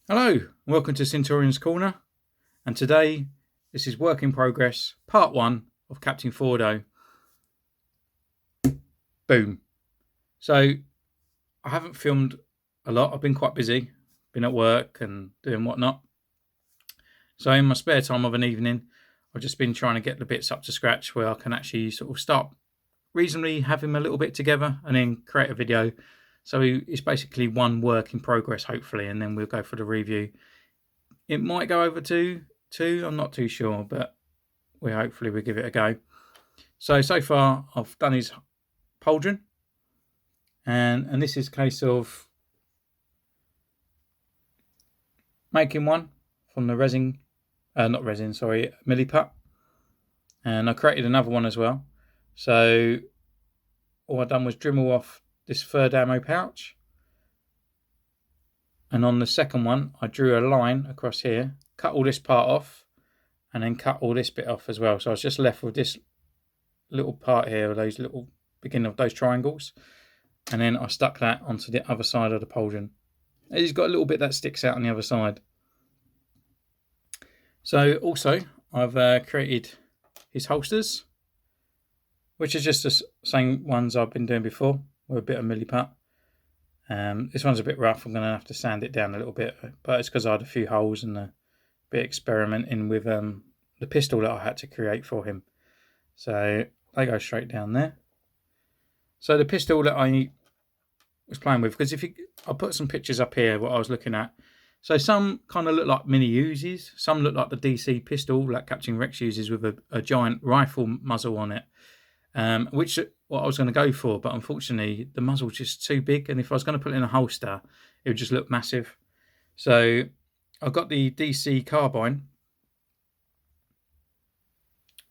Hello, and welcome to Centurion's Corner, and today this is Work in Progress, Part 1 of Captain Fordo. Boom. So, I haven't filmed a lot, I've been quite busy, been at work and doing whatnot. So in my spare time of an evening, I've just been trying to get the bits up to scratch where I can actually sort of start reasonably having them a little bit together and then create a video. So it's basically one work in progress, hopefully, and then we'll go for the review. It might go over to two, I'm not too sure, but hopefully we'll give it a go. So far I've done his pauldron, and this is a case of making one from the milliput, and I created another one as well. So all I've done was Dremel off this third ammo pouch, and on the second one I drew a line across here, cut all this part off, and then cut all this bit off as well. So I was just left with this little part here, those little beginning of those triangles, and then I stuck that onto the other side of the pauldron. He's got a little bit that sticks out on the other side. So also I've created his holsters, which is just the same ones I've been doing before with a bit of milliput. This one's a bit rough, I'm going to have to sand it down a little bit, but it's because I had a few holes and a bit experimenting with the pistol that I had to create for him. So they go straight down there. So the pistol that I was playing with, because I'll put some pictures up here what I was looking at. So some kind of look like mini Uzis, some look like the DC pistol like Captain Rex uses with a giant rifle muzzle on it, which what I was going to go for, but unfortunately the muzzle's just too big, and if I was going to put it in a holster it would just look massive. So I've got the DC carbine,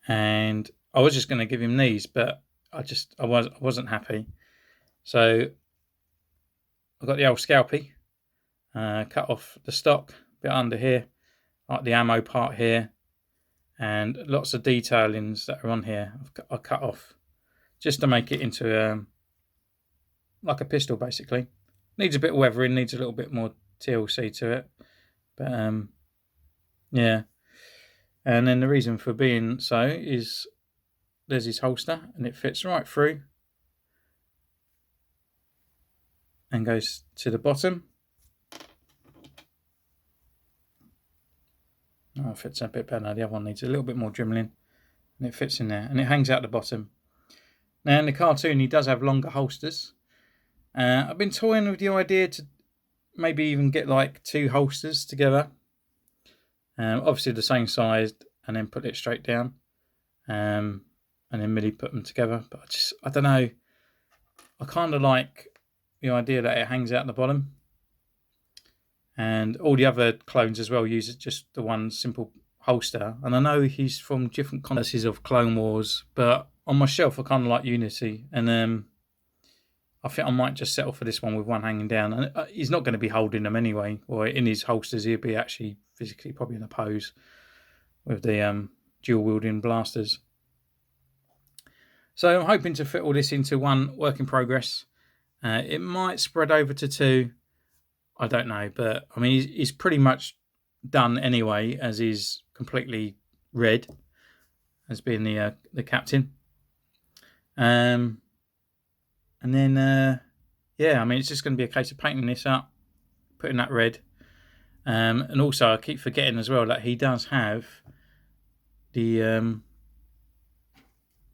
and I was just going to give him these, but I wasn't happy. So I've got the old Scalpy, cut off the stock bit under here, like the ammo part here, and lots of detailings that are on here I cut off just to make it into like a pistol basically. Needs a bit of weathering, needs a little bit more TLC to it, but yeah. And then the reason for being so is there's his holster, and it fits right through and goes to the bottom. Oh, it fits a bit better. The other one needs a little bit more dremeling, and it fits in there, and it hangs out the bottom. Now in the cartoon he does have longer holsters. I've been toying with the idea to maybe even get like two holsters together, obviously the same size, and then put it straight down, and then really put them together. But I don't know, I kind of like the idea that it hangs out the bottom, and all the other clones as well use just the one simple holster. And I know he's from different contests of Clone Wars, but on my shelf I kind of like Unity, and I think I might just settle for this one with one hanging down. And he's not going to be holding them anyway, or in his holsters he'll be actually physically probably in a pose with the dual wielding blasters. So I'm hoping to fit all this into one work in progress. It might spread over to two, I don't know, but I mean he's pretty much done anyway, as he's completely red as being the captain. And then yeah, I mean it's just going to be a case of painting this up, putting that red, and also I keep forgetting as well that he does have the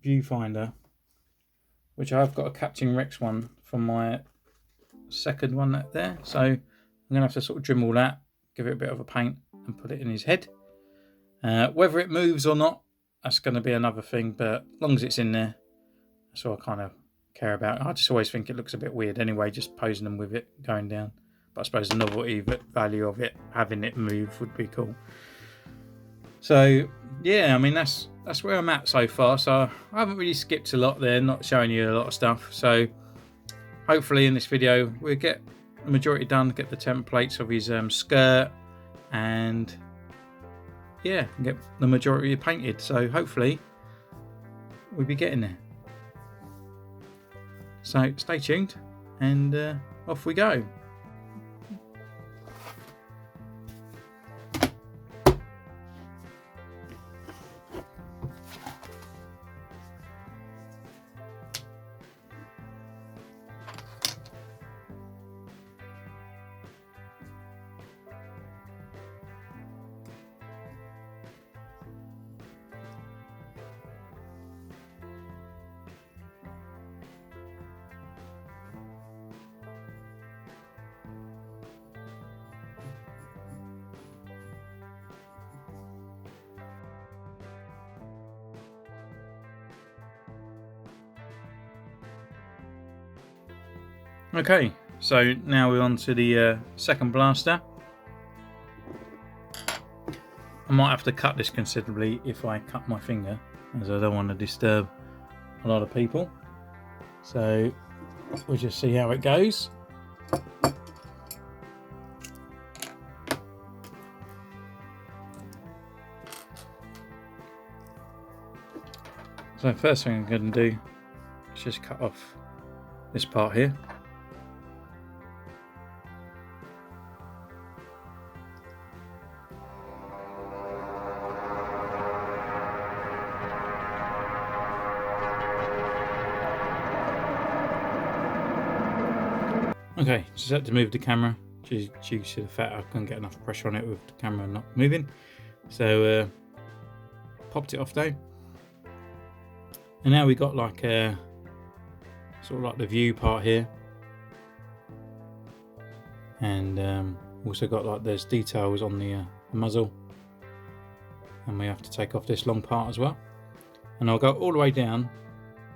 viewfinder, which I've got a Captain Rex one from my second one there. So I'm going to have to sort of Dremel that, give it a bit of a paint, and put it in his head. Whether it moves or not, that's going to be another thing, but as long as it's in there, that's all I kind of care about. I just always think it looks a bit weird anyway, just posing them with it going down. But I suppose the novelty value of it, having it move, would be cool. So yeah, I mean that's where I'm at so far. So I haven't really skipped a lot there, not showing you a lot of stuff. So hopefully in this video we'll get the majority done, get the templates of his skirt, and yeah, get the majority painted. So hopefully we'll be getting there. So stay tuned, and off we go. Okay, so now we're on to the second blaster. I might have to cut this considerably if I cut my finger, as I don't want to disturb a lot of people. So we'll just see how it goes. So first thing I'm going to do is just cut off this part here. Okay, just had to move the camera due to the fact I couldn't get enough pressure on it with the camera not moving. So popped it off though. And now we got like a sort of like the view part here. And also got like there's details on the muzzle. And we have to take off this long part as well. And I'll go all the way down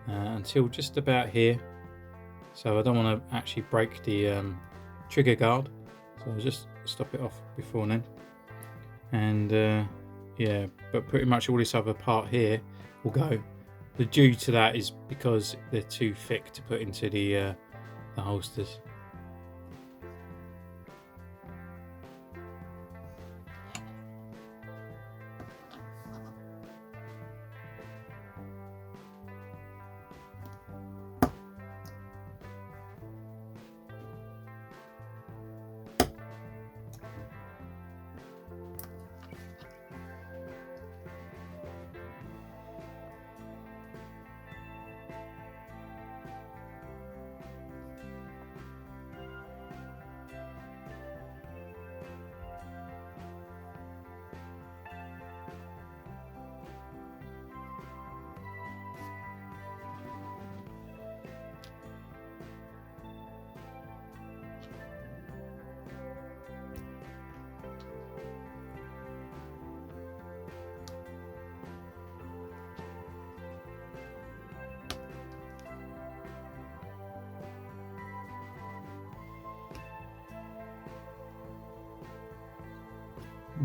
until just about here. So I don't want to actually break the trigger guard, so I'll just stop it off before then. And yeah, but pretty much all this other part here will go. The due to that is because they're too thick to put into the holsters.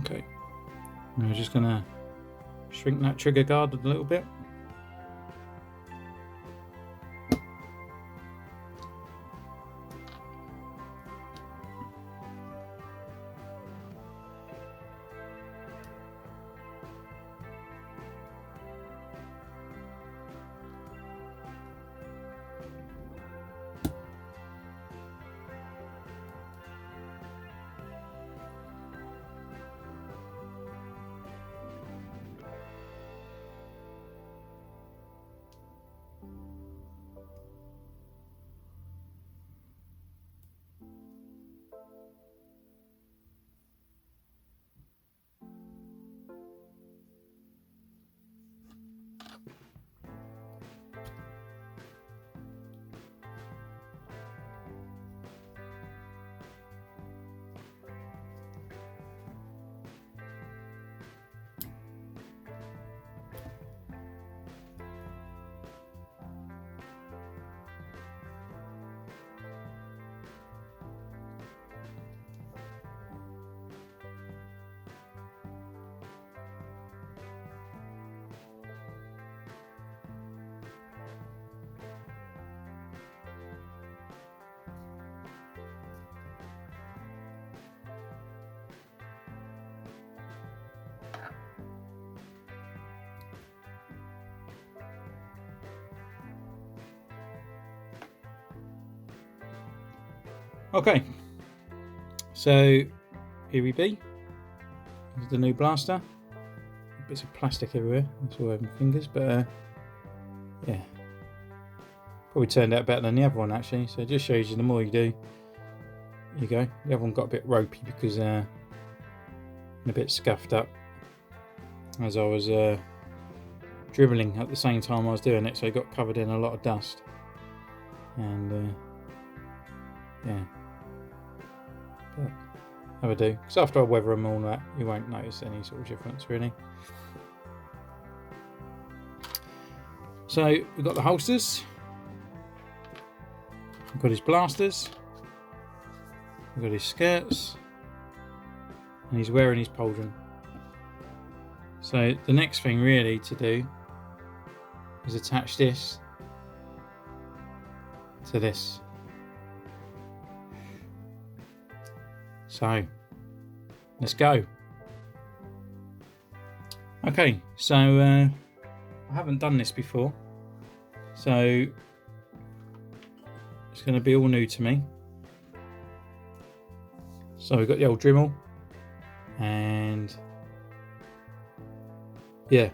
Okay, and we're just going to shrink that trigger guard a little bit. Okay, so here we be. This is the new blaster. Bits of plastic everywhere. That's all over my fingers, but yeah, probably turned out better than the other one actually. So it just shows you the more you do, you go. The other one got a bit ropey because a bit scuffed up as I was dribbling at the same time I was doing it, so it got covered in a lot of dust. And yeah. But have a do, because after I weather them all that, you won't notice any sort of difference really. So we've got the holsters. We've got his blasters, we've got his skirts, and he's wearing his pauldron. So the next thing really to do is attach this to this. So let's go. Okay, so I haven't done this before, so it's going to be all new to me. So we've got the old Dremel, and yeah,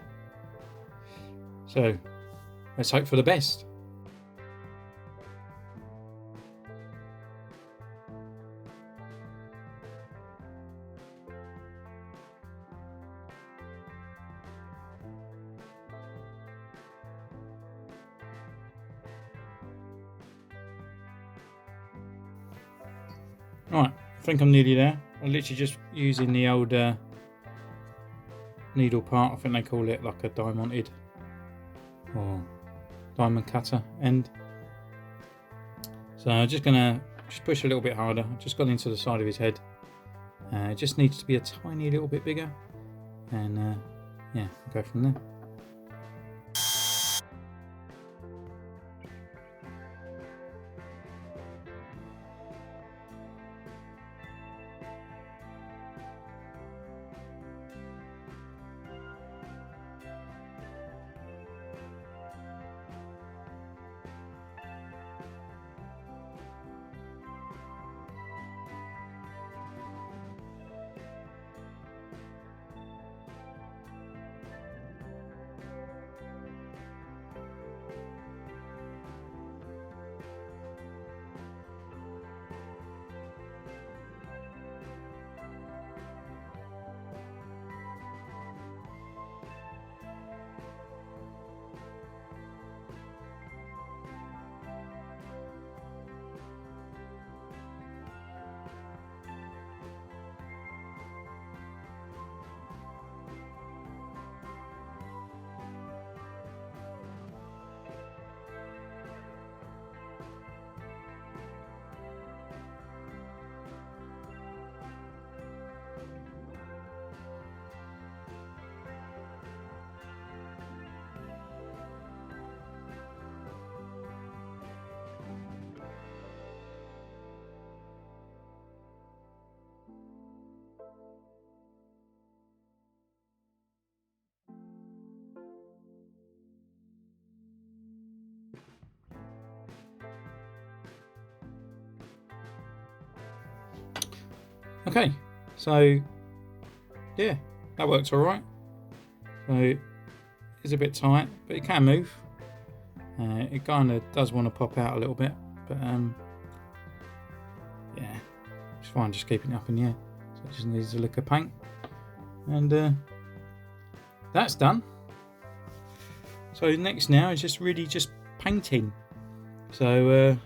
so let's hope for the best. Right, I think I'm nearly there. I'm literally just using the old needle part. I think they call it like a diamonded or diamond cutter end. So I'm just gonna push a little bit harder. I've just gone into the side of his head. It just needs to be a tiny little bit bigger, and yeah, go from there. Okay, so yeah, that works all right. So it's a bit tight, but it can move. It kind of does want to pop out a little bit, but yeah, it's fine just keeping it up in the air. So it just needs a lick of paint, and that's done. So next now is just really just painting. So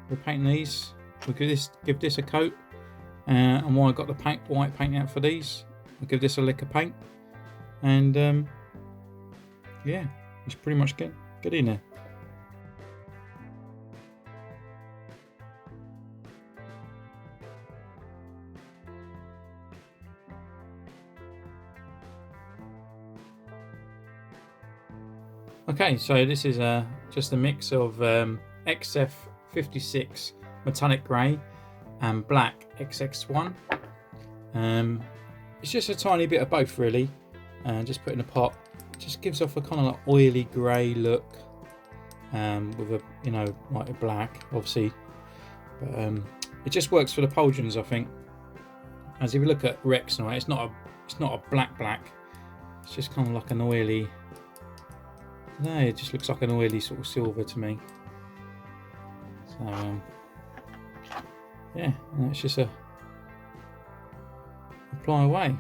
we're painting these. We'll give this a coat. And while I got the white paint out for these, I'll give this a lick of paint, and yeah, it's pretty much get in there. Okay, so this is just a mix of XF56 metallic grey and black XX1. It's just a tiny bit of both really, and just put in a pot. It just gives off a kind of like oily grey look, with a like a black obviously, but it just works for the pauldrons I think. As if you look at Rex now, it's not a black, it's just kind of like an oily, no, it just looks like an oily sort of silver to me. So yeah, and it's just apply away.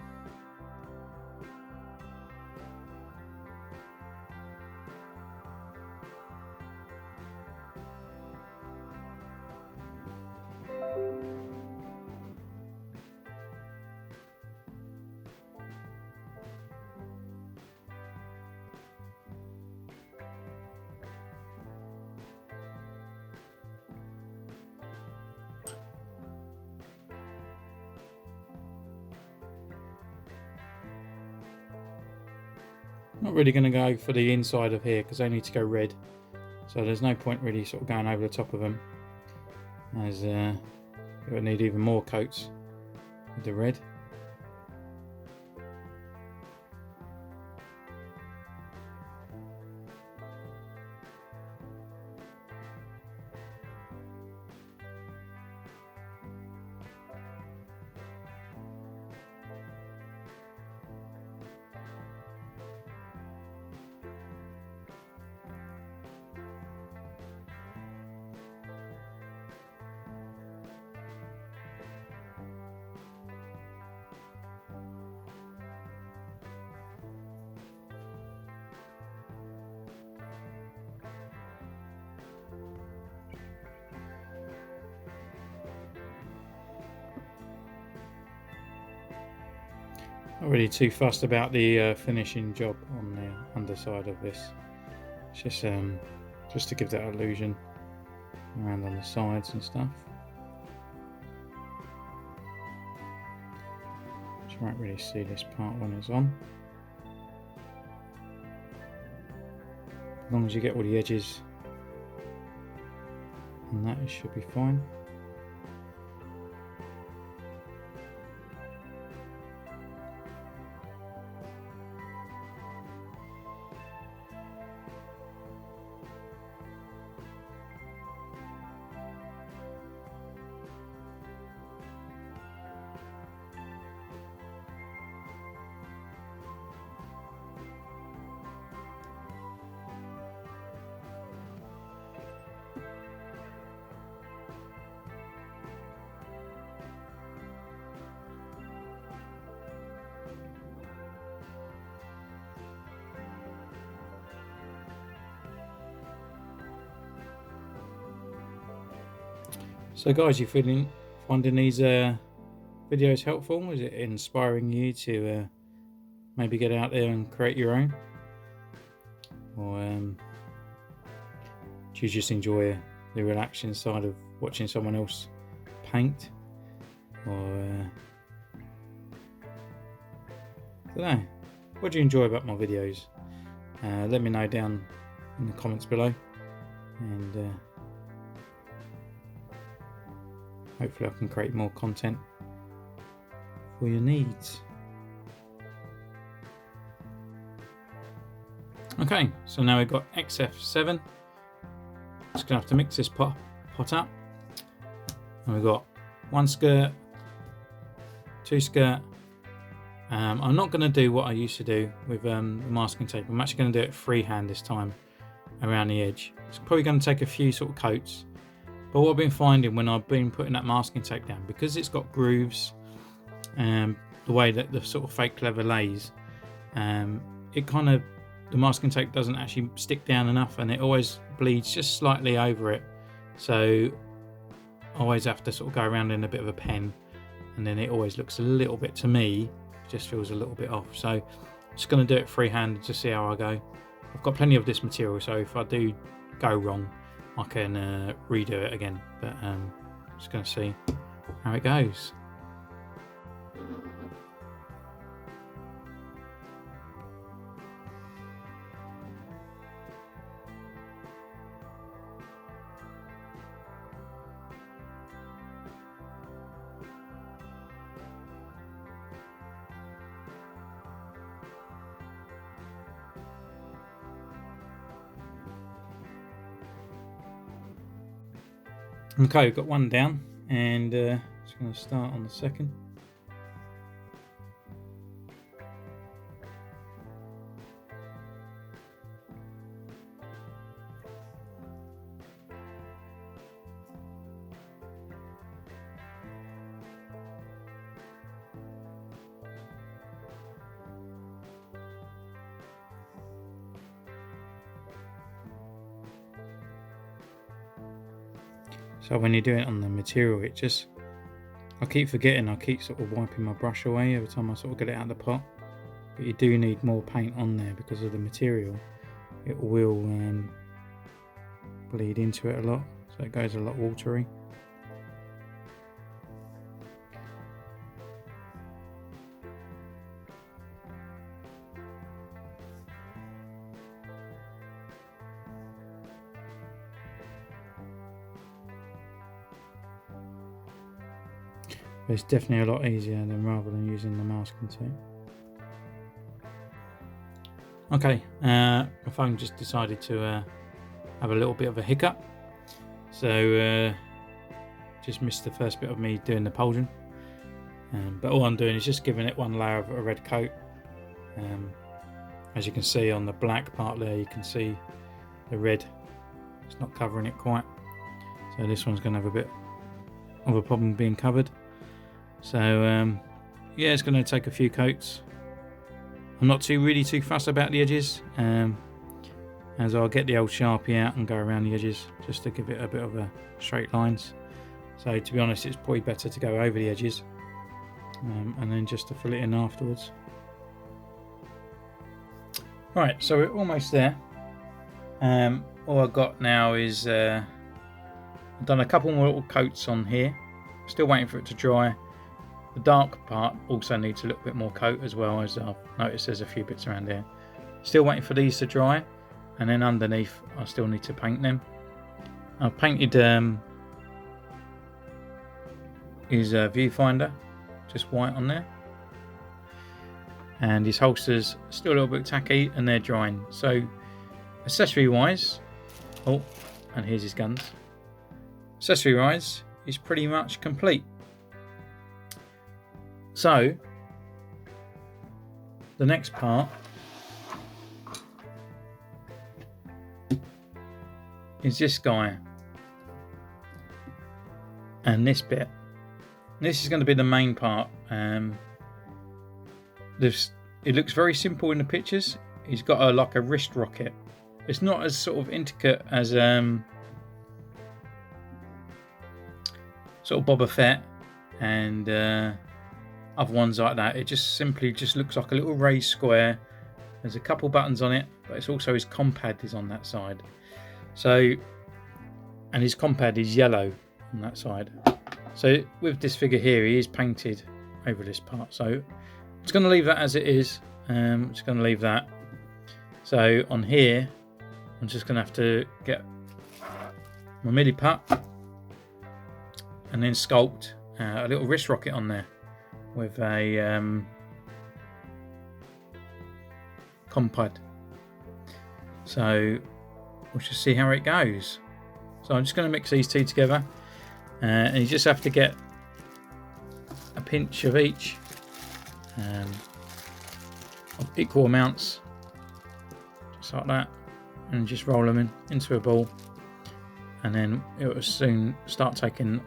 Not really going to go for the inside of here because they need to go red, so there's no point really sort of going over the top of them, as it would need even more coats with the red. Not really too fussed about the finishing job on the underside of this. It's just to give that illusion around on the sides and stuff. You won't really see this part when it's on. As long as you get all the edges on that, it should be fine. So guys, you finding these videos helpful? Is it inspiring you to maybe get out there and create your own? Or do you just enjoy the relaxing side of watching someone else paint? Or I don't know, what do you enjoy about my videos? Let me know down in the comments below, and hopefully I can create more content for your needs. Okay, so now we've got XF7. Just gonna have to mix this pot up. And we've got 1 skirt, 2 skirt. I'm not gonna do what I used to do with the masking tape. I'm actually gonna do it freehand this time around the edge. It's probably gonna take a few sort of coats. But what I've been finding when I've been putting that masking tape down, because it's got grooves, the way that the sort of fake leather lays, the masking tape doesn't actually stick down enough, and it always bleeds just slightly over it. So I always have to sort of go around in a bit of a pen, and then it always looks a little bit, to me, it just feels a little bit off. So I'm just going to do it freehand to see how I go. I've got plenty of this material, so if I do go wrong, I can redo it again, but just going to see how it goes. Okay, we've got one down, and just going to start on the second. So when you do it on the material, I keep forgetting, I keep sort of wiping my brush away every time I sort of get it out of the pot. But you do need more paint on there because of the material. It will bleed into it a lot, so it goes a lot watery. But it's definitely a lot easier than rather than using the masking tape. Okay, my phone just decided to have a little bit of a hiccup, so just missed the first bit of me doing the pauldron. But all I'm doing is just giving it one layer of a red coat. As you can see on the black part there, you can see the red. It's not covering it quite, so this one's going to have a bit of a problem being covered. So yeah, it's going to take a few coats. I'm not really too fussed about the edges, as I'll get the old Sharpie out and go around the edges just to give it a bit of a straight lines. So to be honest, it's probably better to go over the edges and then just to fill it in afterwards. Right, so we're almost there. All I've got now is I've done a couple more little coats on here. Still waiting for it to dry. The dark part also needs a little bit more coat as well, as I've noticed there's a few bits around there. Still waiting for these to dry, and then underneath I still need to paint them. I've painted his viewfinder, just white on there. And his holsters still a little bit tacky and they're drying. So accessory wise, oh, and here's his guns. Accessory wise, is pretty much complete. So the next part is this guy and this bit. This is going to be the main part. It looks very simple in the pictures. He's got like a wrist rocket. It's not as sort of intricate as sort of Boba Fett and other ones like that. It just simply looks like a little raised square. There's a couple buttons on it, but it's also his compad is on that side. So, and his compad is yellow on that side. So with this figure here, he is painted over this part. So I'm just going to leave that as it is. I'm just going to leave that. So on here, I'm just going to have to get my MIDI putt and then sculpt a little wrist rocket on there with a compad. So we'll just see how it goes. So I'm just going to mix these two together, and you just have to get a pinch of each, of equal amounts, just like that, and just roll them into a ball, and then it will soon start taking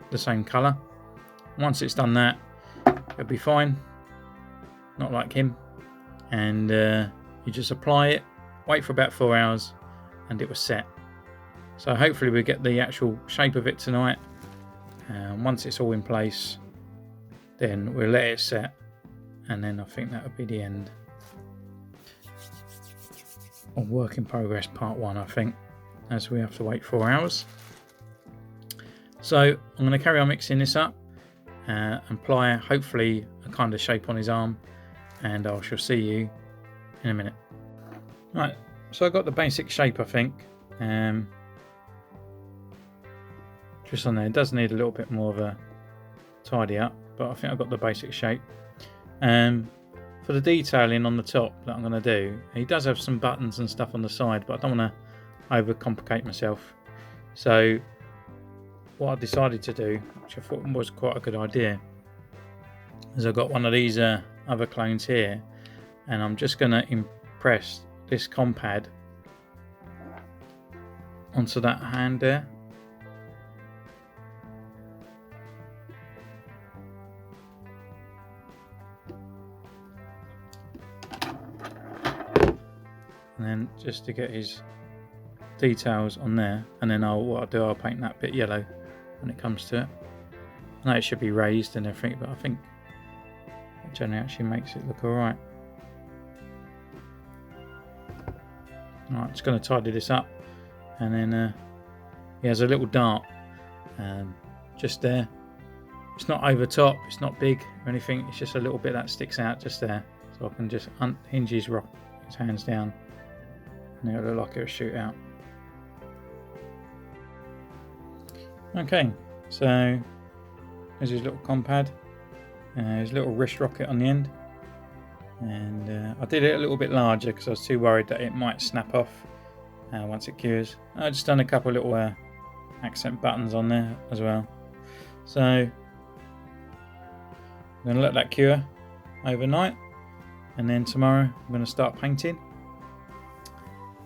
the same colour. Once it's done that, it'll be fine, not like him, and you just apply it, wait for about 4 hours, and it was set. So hopefully we get the actual shape of it tonight. Once it's all in place, then we'll let it set, and then I think that would be the end of work in progress part 1, I think, as we have to wait 4 hours. So I'm going to carry on mixing this up and apply hopefully a kind of shape on his arm, and I shall see you in a minute. Right, so I got the basic shape, I think. Just on there, it does need a little bit more of a tidy up, but I think I've got the basic shape. For the detailing on the top that I'm going to do, he does have some buttons and stuff on the side, but I don't want to overcomplicate myself. So what I decided to do, which I thought was quite a good idea, is I've got one of these other clones here, and I'm just going to impress this compad onto that hand there. And then just to get his details on there, and then what I'll paint that bit yellow when it comes to it. I know it should be raised and everything, but I think it generally actually makes it look alright. Alright, just going to tidy this up, and then he has a little dart just there. It's not over top, it's not big or anything, it's just a little bit that sticks out just there, so I can just unhinge his hands down, and it'll look like it'll shoot out. Okay, so There's his little compad. His little wrist rocket on the end. And I did it a little bit larger because I was too worried that it might snap off once it cures. I just done a couple of little accent buttons on there as well. So I'm going to let that cure overnight, and then tomorrow I'm going to start painting.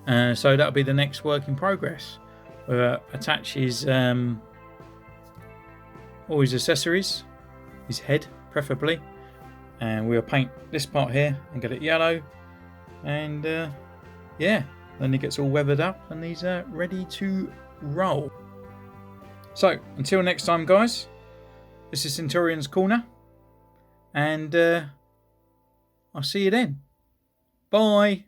So that'll be the next work in progress. We'll attach his all his accessories, his head preferably, and we'll paint this part here and get it yellow, and yeah, then he gets all weathered up and he's ready to roll. So until next time, guys, this is Centurion's Corner, and I'll see you then. Bye.